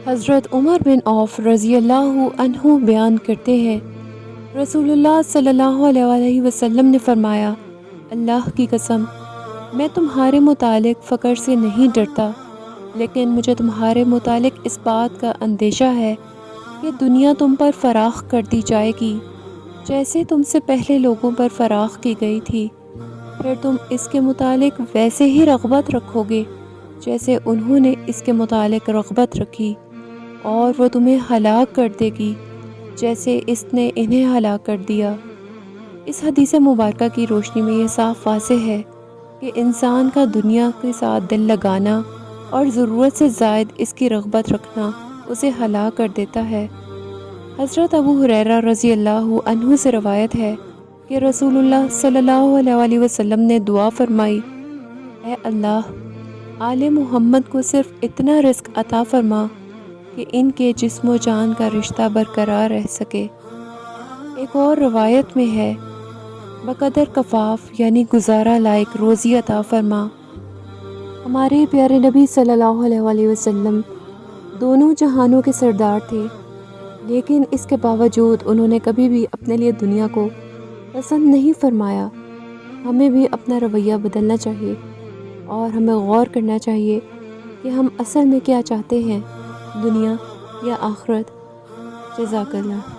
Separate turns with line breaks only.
حضرت عمر بن عوف رضی اللہ عنہ بیان کرتے ہیں، رسول اللہ صلی اللہ علیہ وسلم نے فرمایا، اللہ کی قسم، میں تمہارے متعلق فقر سے نہیں ڈرتا، لیکن مجھے تمہارے متعلق اس بات کا اندیشہ ہے کہ دنیا تم پر فراخ کر دی جائے گی جیسے تم سے پہلے لوگوں پر فراخ کی گئی تھی، پھر تم اس کے متعلق ویسے ہی رغبت رکھو گے جیسے انہوں نے اس کے متعلق رغبت رکھی، اور وہ تمہیں ہلاک کر دے گی جیسے اس نے انہیں ہلاک کر دیا۔ اس حدیث مبارکہ کی روشنی میں یہ صاف واضح ہے کہ انسان کا دنیا کے ساتھ دل لگانا اور ضرورت سے زائد اس کی رغبت رکھنا اسے ہلاک کر دیتا ہے۔ حضرت ابو ہریرہ رضی اللہ عنہ سے روایت ہے کہ رسول اللہ صلی اللہ علیہ وسلم نے دعا فرمائی، اے اللہ، آل محمد کو صرف اتنا رزق عطا فرما کہ ان کے جسم و جان کا رشتہ برقرار رہ سکے۔ ایک اور روایت میں ہے، بقدر کفاف یعنی گزارا لائق روزی عطا فرما۔ ہمارے پیارے نبی صلی اللہ علیہ وسلم دونوں جہانوں کے سردار تھے، لیکن اس کے باوجود انہوں نے کبھی بھی اپنے لیے دنیا کو پسند نہیں فرمایا۔ ہمیں بھی اپنا رویہ بدلنا چاہیے اور ہمیں غور کرنا چاہیے کہ ہم اصل میں کیا چاہتے ہیں، دنیا یا آخرت۔ جزاک اللہ۔